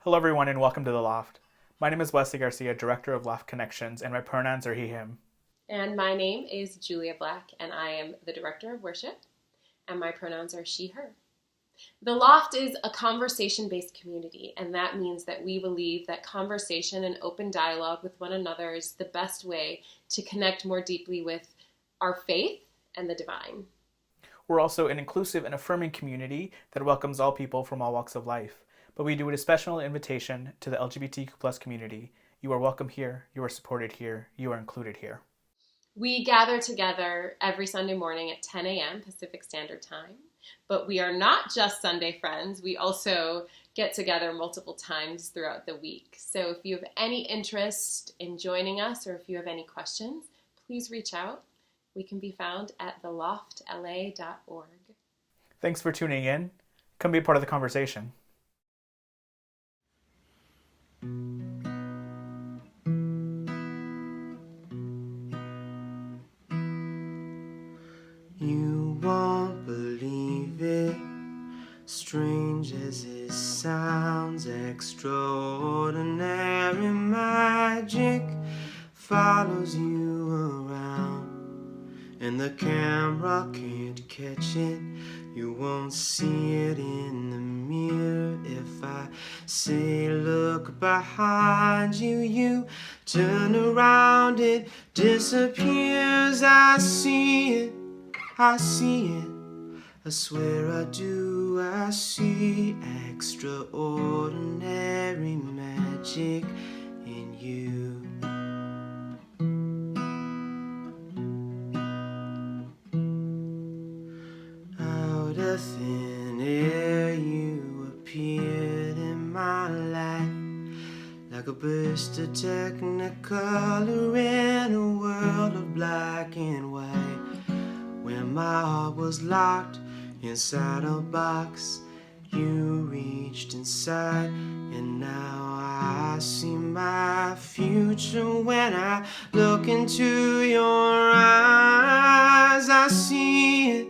Hello, everyone, and welcome to The Loft. My name is Wesley Garcia, Director of Loft Connections, and my pronouns are he, him. And my name is Julia Black, and I am the Director of Worship, and my pronouns are she, her. The Loft is a conversation-based community, and that means that we believe that conversation and open dialogue with one another is the best way to connect more deeply with our faith and the divine. We're also an inclusive and affirming community that welcomes all people from all walks of life, but we do it a special invitation to the LGBTQ plus community. You are welcome here, you are supported here, you are included here. We gather together every Sunday morning at 10 a.m. Pacific Standard Time, but we are not just Sunday friends. We also get together multiple times throughout the week. So if you have any interest in joining us or if you have any questions, please reach out. We can be found at theloftla.org. Thanks for tuning in. Come be a part of the conversation. You won't believe it, strange as it sounds, extraordinary magic follows you around, and the camera can't catch it. You won't see it in the mirror. If I say look behind you, you turn around, it disappears. I see it, I see it, I swear I do. I see extraordinary magic in you. Out of thin air you appeared in my life, like a burst of technicolor in a world of black and white. When my heart was locked inside a box, you reached inside, and now I see my future. When I look into your eyes, I see it,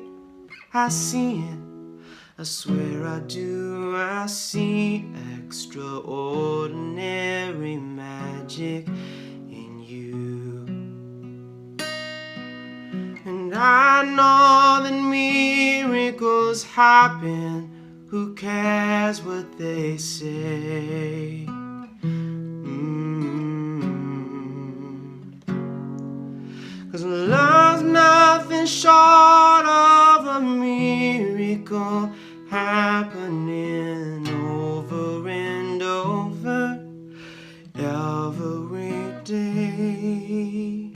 I see it, I swear I do. I see extraordinary magic in you. And I know that miracles happen. Who cares what they say? Cause love's nothing short of a miracle happening over and over every day.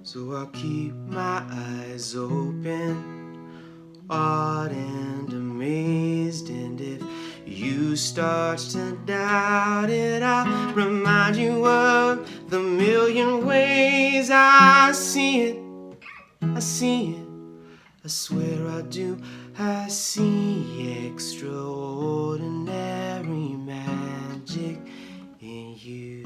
So I'll keep my eyes open, awed and amazed, and if you start to doubt it, I'll remind you of the million ways I see it, I see it, I swear I do. I see extraordinary magic in you.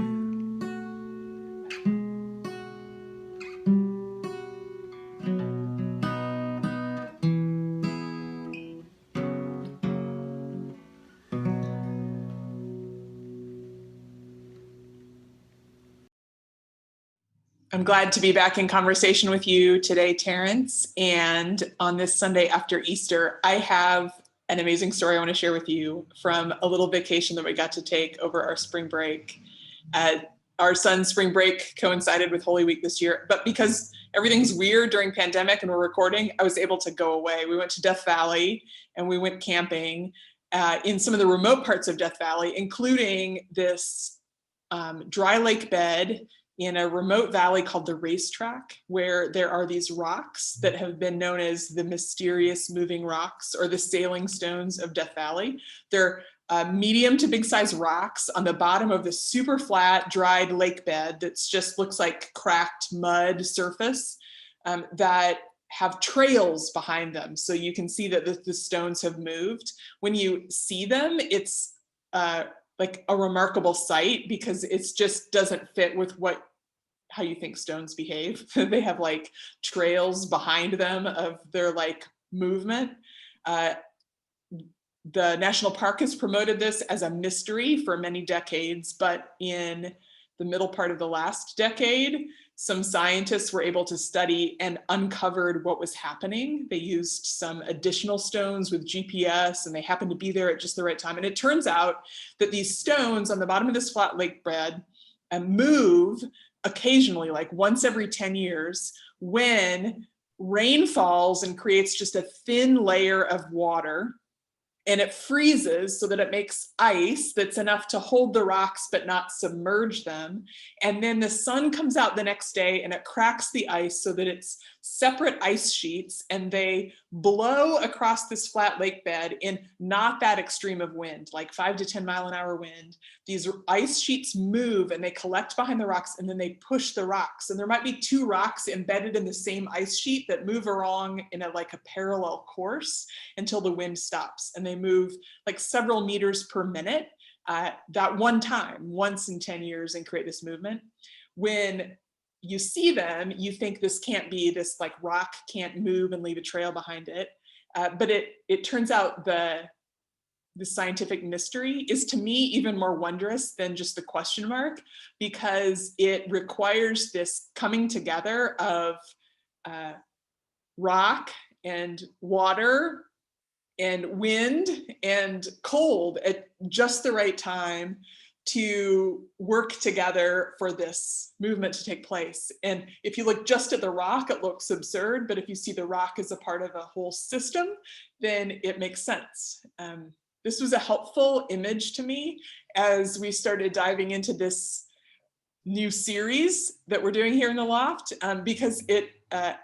I'm glad to be back in conversation with you today, Terence. And on this Sunday after Easter, I have an amazing story I want to share with you from a little vacation that we got to take over our spring break. Our son's spring break coincided with Holy Week this year, but because everything's weird during pandemic and we're recording, I was able to go away. We went to Death Valley and we went camping in some of the remote parts of Death Valley, including this dry lake bed in a remote valley called the Racetrack, where there are these rocks that have been known as the mysterious moving rocks or the sailing stones of Death Valley. They're medium to big size rocks on the bottom of the super flat, dried lake bed that's just looks like cracked mud surface that have trails behind them. So you can see that the stones have moved. When you see them, it's like a remarkable sight because it's just doesn't fit with how you think stones behave. They have like trails behind them of their like movement. the national park has promoted this as a mystery for many decades, but in the middle part of the last decade, some scientists were able to study and uncovered what was happening. They used some additional stones with GPS, and they happened to be there at just the right time. And it turns out that these stones on the bottom of this flat lake bed move occasionally, like once every 10 years, when rain falls and creates just a thin layer of water, and it freezes so that it makes ice that's enough to hold the rocks but not submerge them. And then the sun comes out the next day and it cracks the ice so that it's separate ice sheets, and they blow across this flat lake bed in not that extreme of wind, like 5 to 10 mile an hour wind. These ice sheets move and they collect behind the rocks, and then they push the rocks. And there might be 2 rocks embedded in the same ice sheet that move along in a parallel course until the wind stops. And they move like several meters per minute that one time, once in 10 years, and create this movement. When you see them, you think this can't be, this like rock can't move and leave a trail behind it. But it turns out the scientific mystery is, to me, even more wondrous than just the question mark, because it requires this coming together of rock and water and wind and cold at just the right time to work together for this movement to take place. And if you look just at the rock, it looks absurd, but if you see the rock as a part of a whole system, then it makes sense. This was a helpful image to me as we started diving into this new series that we're doing here in the Loft, because it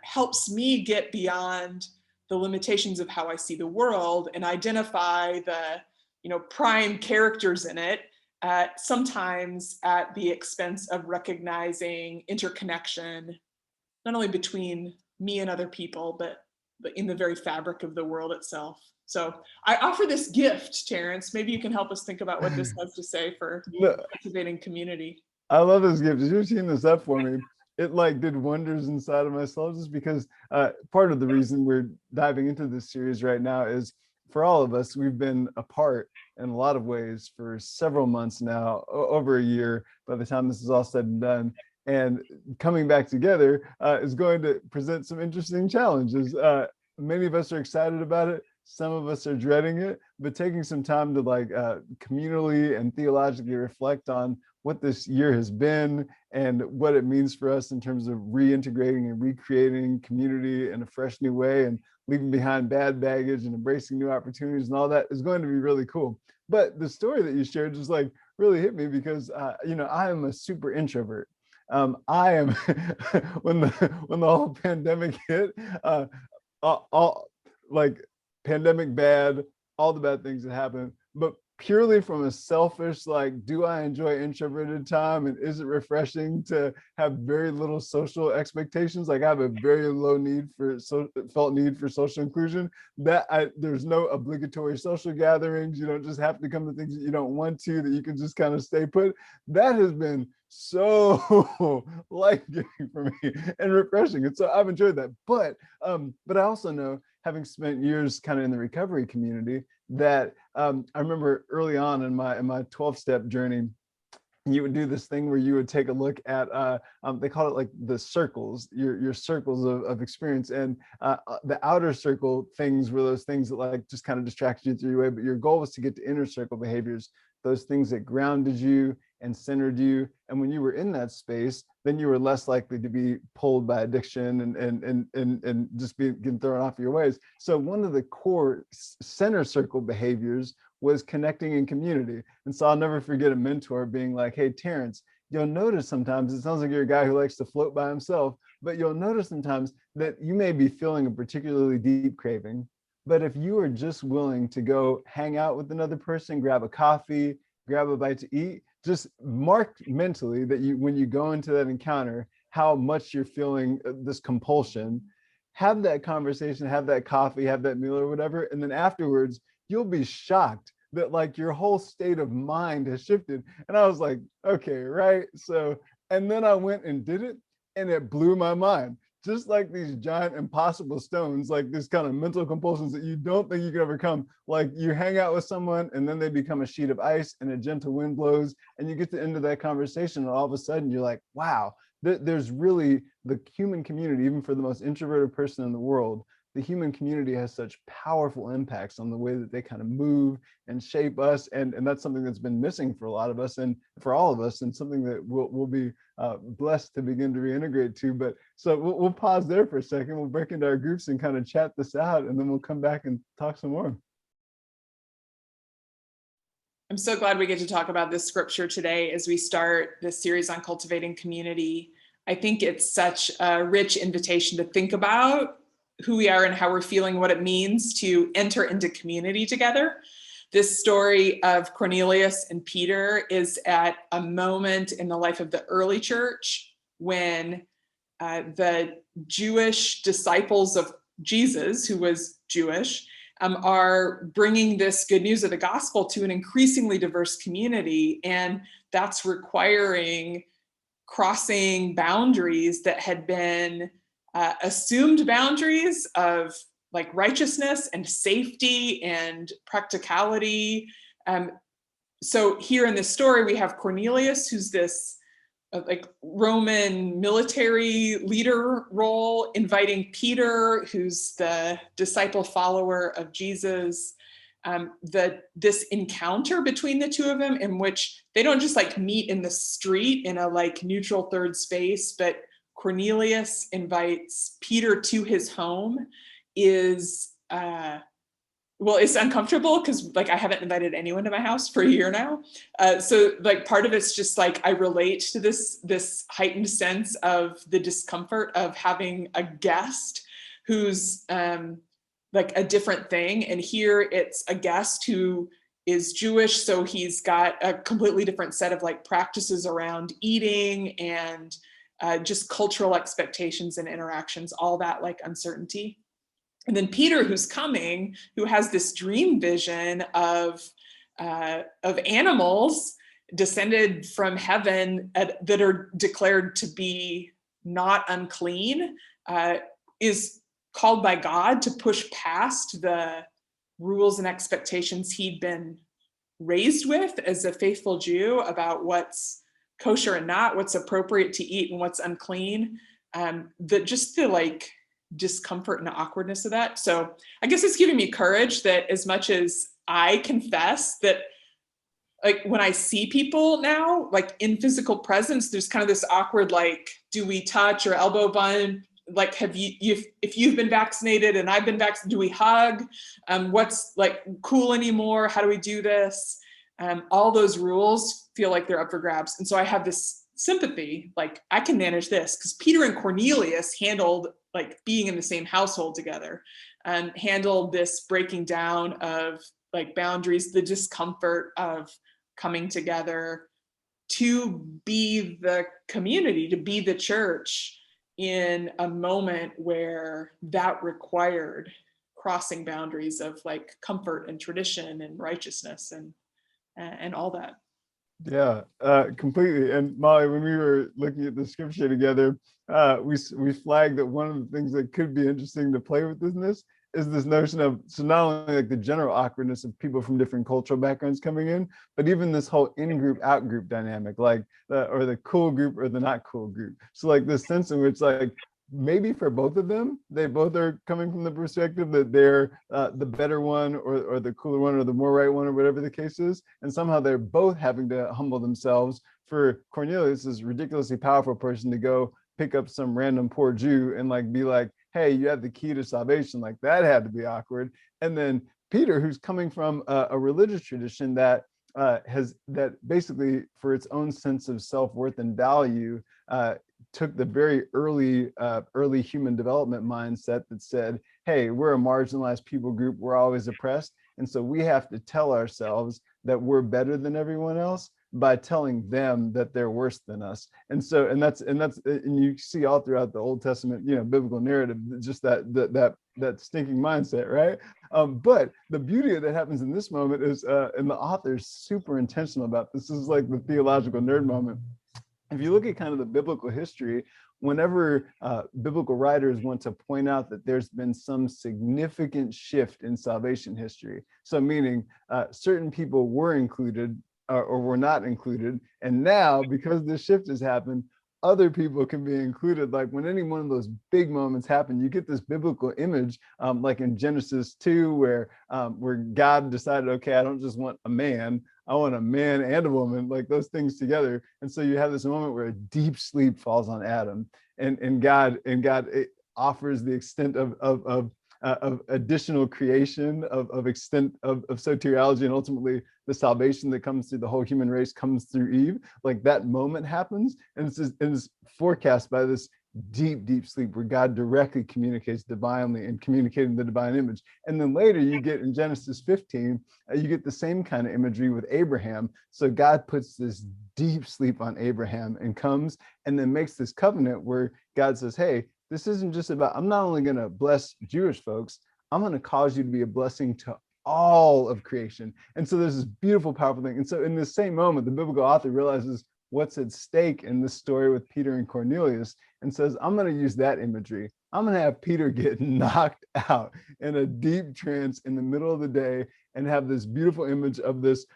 helps me get beyond the limitations of how I see the world and identify the prime characters in it, sometimes at the expense of recognizing interconnection, not only between me and other people, but in the very fabric of the world itself. So I offer this gift, Terence. Maybe you can help us think about what this has to say for cultivating community. I love this gift. As you're teeing this up for me, it did wonders inside of my soul, just because part of the reason we're diving into this series right now is, for all of us, we've been apart in a lot of ways for several months now, over a year by the time this is all said and done. And coming back together is going to present some interesting challenges. Many of us are excited about it. Some of us are dreading it, but taking some time to communally and theologically reflect on what this year has been and what it means for us in terms of reintegrating and recreating community in a fresh new way, and leaving behind bad baggage and embracing new opportunities and all that is going to be really cool. But the story that you shared just really hit me, because I am a super introvert. I am when the whole pandemic hit, all pandemic bad, all the bad things that happened, but purely from a selfish, do I enjoy introverted time, and is it refreshing to have very little social expectations? I have a very low felt need for social inclusion. There's no obligatory social gatherings. You don't just have to come to things that you don't want to, that you can just kind of stay put. That has been so life-giving for me and refreshing, and so I've enjoyed that. But I also know, having spent years kind of in the recovery community, that I remember early on in my 12-step journey, you would do this thing where you would take a look at they call it the circles, your circles of experience, and the outer circle things were those things that just kind of distracted you through your way, but your goal was to get to inner circle behaviors, those things that grounded you and centered you. And when you were in that space, then you were less likely to be pulled by addiction and just getting thrown off your ways. So one of the core center circle behaviors was connecting in community. And so I'll never forget a mentor being like, hey, Terence, you'll notice sometimes, it sounds like you're a guy who likes to float by himself, but you'll notice sometimes that you may be feeling a particularly deep craving. But if you are just willing to go hang out with another person, grab a coffee, grab a bite to eat, just mark mentally that when you go into that encounter, how much you're feeling this compulsion, have that conversation, have that coffee, have that meal or whatever. And then afterwards, you'll be shocked that your whole state of mind has shifted. And I was like, okay, right. So, and then I went and did it, and it blew my mind. just like these giant impossible stones, like this kind of mental compulsions that you don't think you can overcome. Like you hang out with someone and then they become a sheet of ice and a gentle wind blows and you get to the end of that conversation and all of a sudden you're like, wow, there's really the human community, even for the most introverted person in the world, the human community has such powerful impacts on the way that they kind of move and shape us. And that's something that's been missing for a lot of us and for all of us, and something that we'll be blessed to begin to reintegrate to. But so we'll pause there for a second. We'll break into our groups and kind of chat this out, and then we'll come back and talk some more. I'm so glad we get to talk about this scripture today as we start this series on cultivating community. I think it's such a rich invitation to think about who we are and how we're feeling, what it means to enter into community together. This story of Cornelius and Peter is at a moment in the life of the early church when the Jewish disciples of Jesus, who was Jewish, are bringing this good news of the gospel to an increasingly diverse community. And that's requiring crossing boundaries that had been assumed boundaries of like righteousness and safety and practicality. So here in this story, we have Cornelius, who's this like Roman military leader role, inviting Peter, who's the disciple follower of Jesus. This encounter between the two of them, in which they don't just like meet in the street in a like neutral third space, but Cornelius invites Peter to his home, is it's uncomfortable because like I haven't invited anyone to my house for a year now. So like part of it's just like I relate to this heightened sense of the discomfort of having a guest who's like a different thing. And here it's a guest who is Jewish, so he's got a completely different set of like practices around eating and just cultural expectations and interactions, all that like uncertainty. And then Peter, who's coming, who has this dream vision of animals descended from heaven that are declared to be not unclean, is called by God to push past the rules and expectations he'd been raised with as a faithful Jew about what's kosher and not, what's appropriate to eat and what's unclean. The like discomfort and awkwardness of that. So I guess it's giving me courage that as much as I confess that like when I see people now, like in physical presence, there's kind of this awkward, like, do we touch or elbow bump? Like, if you've been vaccinated and I've been vaccinated, do we hug? What's like cool anymore? How do we do this? All those rules feel like they're up for grabs. And so I have this sympathy, like I can manage this, because Peter and Cornelius handled like being in the same household together and handled this breaking down of like boundaries, the discomfort of coming together to be the community, to be the church in a moment where that required crossing boundaries of like comfort and tradition and righteousness and all that. Yeah, completely. And Molly, when we were looking at the scripture together, we flagged that one of the things that could be interesting to play with this is this notion of, so not only like the general awkwardness of people from different cultural backgrounds coming in, but even this whole in-group, out-group dynamic, like or the cool group or the not cool group. So like this sense in which like maybe for both of them, they both are coming from the perspective that they're the better one or the cooler one or the more right one or whatever the case is. And somehow they're both having to humble themselves. For Cornelius, this ridiculously powerful person, to go pick up some random poor Jew and like be like, hey, you have the key to salvation. Like that had to be awkward. And then Peter, who's coming from a religious tradition that that basically for its own sense of self-worth and value, took the very early human development mindset that said, hey, we're a marginalized people group, we're always oppressed, and so we have to tell ourselves that we're better than everyone else by telling them that they're worse than us. And so and you see all throughout the Old Testament, biblical narrative, just that stinking mindset, right? But the beauty that happens in this moment is, and the author's super intentional about this is like the theological nerd moment. If you look at kind of the biblical history, whenever biblical writers want to point out that there's been some significant shift in salvation history, so meaning certain people were included or were not included, and now because this shift has happened, other people can be included. Like when any one of those big moments happen, you get this biblical image, like in Genesis 2, where God decided, okay, I don't just want a man, I want a man and a woman, like those things together. And so you have this moment where a deep sleep falls on Adam, and God it offers the extent of additional creation, of extent of soteriology, and ultimately the salvation that comes through the whole human race comes through Eve. Like that moment happens, and it's forecast by this deep sleep where God directly communicates divinely and communicating the divine image. And then later you get in Genesis 15, you get the same kind of imagery with Abraham. So God puts this deep sleep on Abraham and comes and then makes this covenant where God says, hey, this isn't just about, I'm not only going to bless Jewish folks, I'm going to cause you to be a blessing to all of creation. And so there's this beautiful, powerful thing. And so in this same moment, the biblical author realizes what's at stake in this story with Peter and Cornelius and says, I'm going to use that imagery. I'm going to have Peter get knocked out in a deep trance in the middle of the day and have this beautiful image of this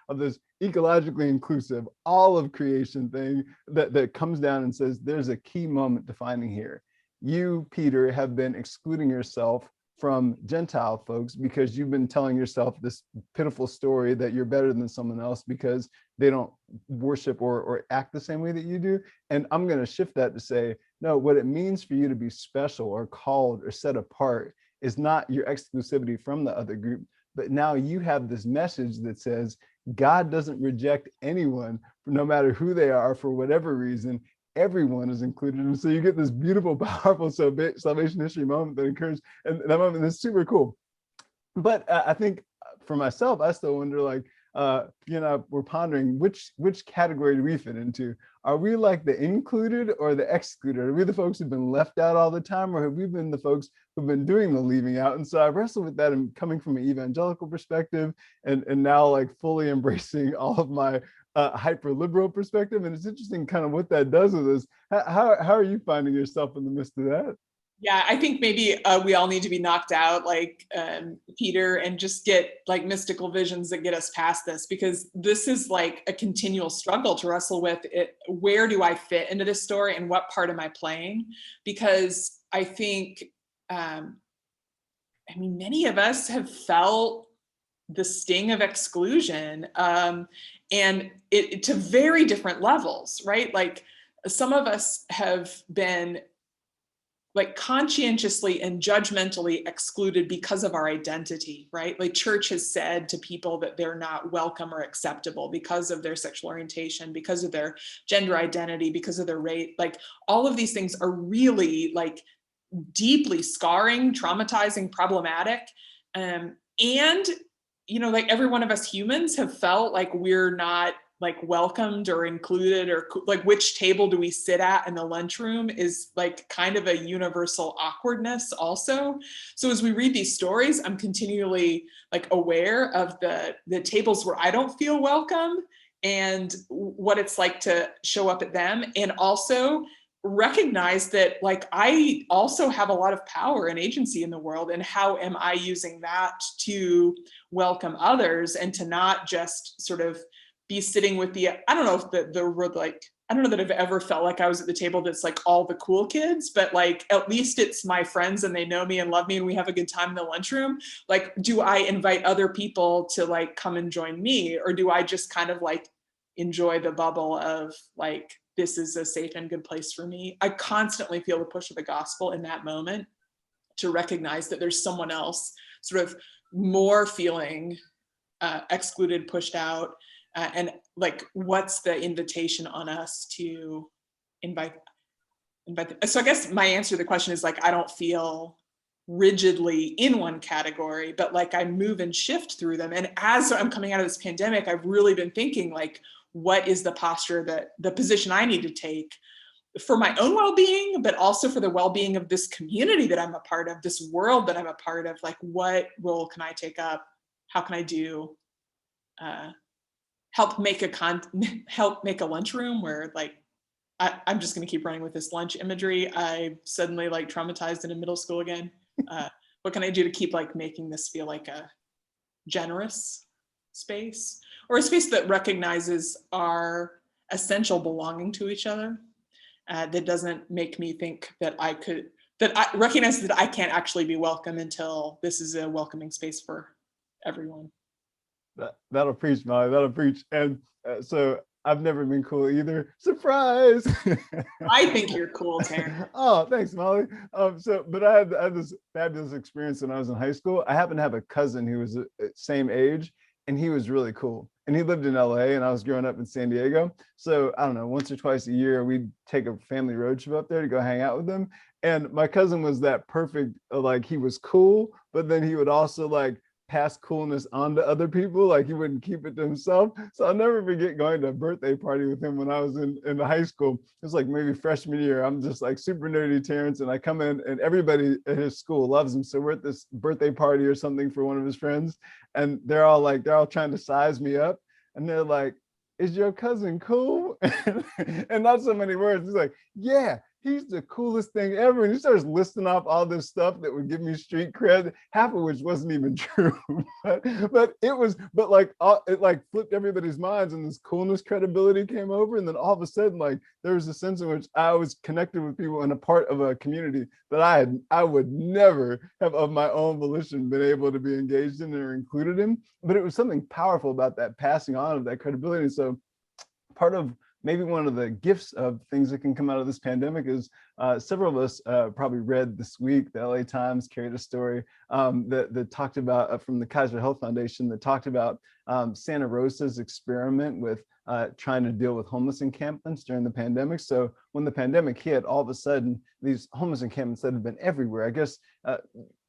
ecologically inclusive, all of creation thing that comes down and says, there's a key moment defining here. You, Peter, have been excluding yourself from Gentile folks because you've been telling yourself this pitiful story that you're better than someone else because they don't worship or act the same way that you do. And I'm going to shift that to say, no, what it means for you to be special or called or set apart is not your exclusivity from the other group, but now you have this message that says God doesn't reject anyone, no matter who they are, for whatever reason. Everyone is included. And so you get this beautiful, powerful salvation history moment that occurs, and that moment is super cool. But I think for myself, I still wonder, like, we're pondering which category do we fit into? Are we like the included or the excluded? Are we the folks who've been left out all the time, or have we been the folks who've been doing the leaving out? And so I wrestle with that and coming from an evangelical perspective, and now like fully embracing all of my hyper liberal perspective. And it's interesting kind of what that does with us. How are you finding yourself in the midst of that? Yeah, I think maybe we all need to be knocked out like Peter and just get like mystical visions that get us past this, because this is like a continual struggle to wrestle with it. Where do I fit into this story and what part am I playing? Because I think, many of us have felt the sting of exclusion, and it to very different levels, right? Like some of us have been like conscientiously and judgmentally excluded because of our identity, right? Like church has said to people that they're not welcome or acceptable because of their sexual orientation, because of their gender identity, because of their race. Like all of these things are really like deeply scarring, traumatizing, problematic. And, like every one of us humans have felt like we're not like welcomed or included, or like which table do we sit at in the lunchroom is like kind of a universal awkwardness also. So as we read these stories, I'm continually like aware of the tables where I don't feel welcome and what it's like to show up at them, and also recognize that like I also have a lot of power and agency in the world, and how am I using that to welcome others and to not just sort of be sitting with the, I don't know if I don't know that I've ever felt like I was at the table that's like all the cool kids, but like at least it's my friends and they know me and love me and we have a good time in the lunchroom. Like, do I invite other people to like come and join me, or do I just kind of like enjoy the bubble of like, this is a safe and good place for me? I constantly feel the push of the gospel in that moment to recognize that there's someone else sort of more feeling excluded, pushed out. And like, what's the invitation on us to invite them? So I guess my answer to the question is like, I don't feel rigidly in one category, but like I move and shift through them. And as I'm coming out of this pandemic, I've really been thinking like, what is the posture that the position I need to take for my own well-being, but also for the well-being of this community that I'm a part of, this world that I'm a part of? Like, what role can I take up? How can I do, help make a lunchroom where like I'm just going to keep running with this lunch imagery. I suddenly like traumatized and in middle school again. What can I do to keep like making this feel like a generous space, or a space that recognizes our essential belonging to each other, that doesn't make me think that I recognize that I can't actually be welcome until this is a welcoming space for everyone. That'll preach, Molly. That'll preach. And so I've never been cool either. Surprise! I think you're cool, Terence. Oh, thanks, Molly. But I had this fabulous experience when I was in high school. I happened to have a cousin who was the same age, and he was really cool. And he lived in LA, and I was growing up in San Diego. So I don't know, once or twice a year, we'd take a family road trip up there to go hang out with them. And my cousin was that perfect, like he was cool, but then he would also like pass coolness on to other people. Like he wouldn't keep it to himself. So I'll never forget going to a birthday party with him when I was in high school. It was like maybe freshman year. I'm just like super nerdy Terence, and I come in and everybody at his school loves him. So we're at this birthday party or something for one of his friends, and they're all trying to size me up, and they're like, "Is your cousin cool?" And not so many words. He's like, "Yeah, he's the coolest thing ever." And he starts listing off all this stuff that would give me street cred, half of which wasn't even true. but it like flipped everybody's minds, and this coolness credibility came over. And then all of a sudden, like there was a sense in which I was connected with people and a part of a community that I would never have of my own volition been able to be engaged in or included in. But it was something powerful about that passing on of that credibility. And so part of maybe one of the gifts of things that can come out of this pandemic is several of us probably read this week, the LA Times carried a story that talked about from the Kaiser Health Foundation that talked about Santa Rosa's experiment with trying to deal with homeless encampments during the pandemic. So when the pandemic hit, all of a sudden, these homeless encampments that have been everywhere, I guess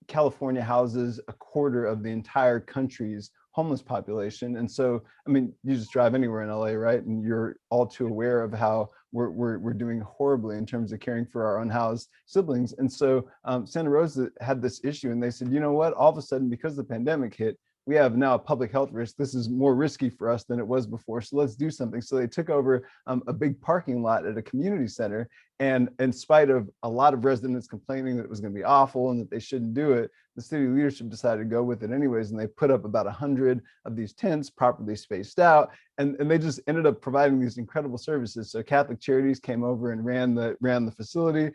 California houses a quarter of the entire country's homeless population. And so, I mean, you just drive anywhere in LA, right? And you're all too aware of how we're doing horribly in terms of caring for our unhoused siblings. And so Santa Rosa had this issue, and they said, you know what, all of a sudden, because the pandemic hit, we have now a public health risk. This is more risky for us than it was before. So let's do something. So they took over a big parking lot at a community center. And in spite of a lot of residents complaining that it was going to be awful and that they shouldn't do it, the city leadership decided to go with it anyways. And they put up about 100 of these tents properly spaced out. And they just ended up providing these incredible services. So Catholic Charities came over and ran the facility.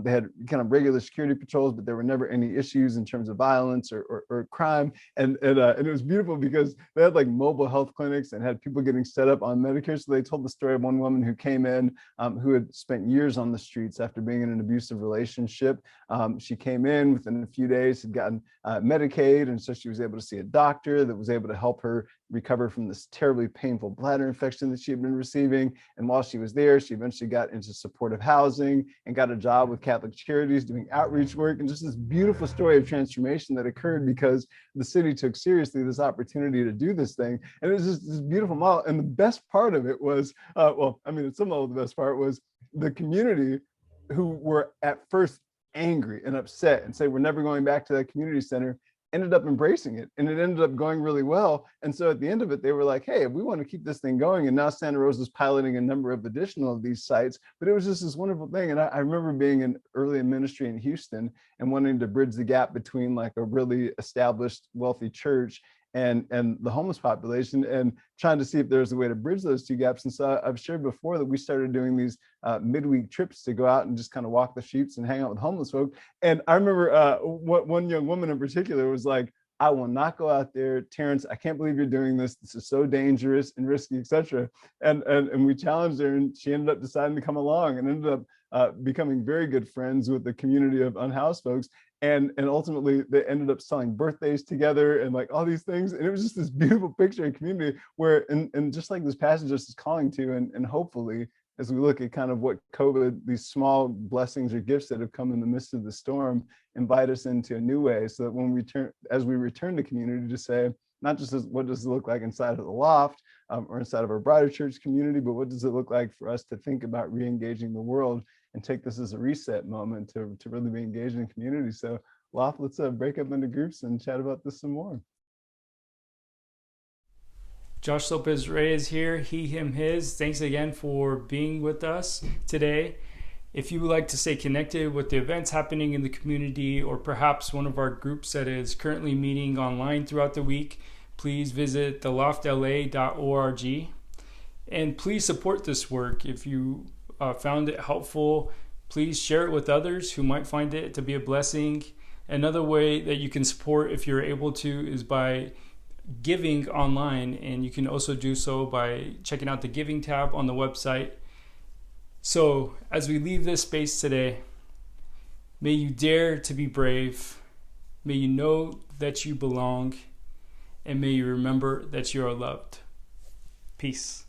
They had kind of regular security patrols, but there were never any issues in terms of violence or crime. And it was beautiful because they had like mobile health clinics and had people getting set up on Medicare. So they told the story of one woman who came in who had spent years on the streets after being in an abusive relationship. She came in within a few days, had gotten Medicaid, and so she was able to see a doctor that was able to help her recover from this terribly painful bladder infection that she had been receiving. And while she was there, she eventually got into supportive housing and got a job with Catholic Charities doing outreach work, and just this beautiful story of transformation that occurred because the city took seriously this opportunity to do this thing. And it was just this beautiful model. And the best part of it was, some of the best part was the community, who were at first angry and upset and say, we're never going back to that community center, ended up embracing it, and it ended up going really well. And so at the end of it, they were like, hey, we want to keep this thing going. And now Santa Rosa is piloting a number of additional of these sites. But it was just this wonderful thing. And I remember being early in ministry in Houston and wanting to bridge the gap between like a really established, wealthy church and the homeless population, and trying to see if there's a way to bridge those two gaps. And so I've shared before that we started doing these midweek trips to go out and just kind of walk the streets and hang out with homeless folk. And I remember one young woman in particular was like, I will not go out there, Terence. I can't believe you're doing this. This is so dangerous and risky, etc. And we challenged her, and she ended up deciding to come along and ended up becoming very good friends with the community of unhoused folks. And ultimately they ended up selling birthdays together and like all these things. And it was just this beautiful picture of community where, and just like this passage is calling to, and hopefully as we look at kind of what COVID, these small blessings or gifts that have come in the midst of the storm, invite us into a new way, so that when we return to community, to say, not just what does it look like inside of the loft or inside of our brighter church community, but what does it look like for us to think about re-engaging the world and take this as a reset moment to really be engaged in community. So loft, let's break up into groups and chat about this some more. Josh Lopez Reyes here, he, him, his. Thanks again for being with us today. If you would like to stay connected with the events happening in the community, or perhaps one of our groups that is currently meeting online throughout the week, please visit theloftla.org. And please support this work. If you found it helpful, please share it with others who might find it to be a blessing. Another way that you can support, if you're able to, is by giving online, and you can also do so by checking out the giving tab on the website. So as we leave this space today, may you dare to be brave, may you know that you belong, and may you remember that you are loved. Peace.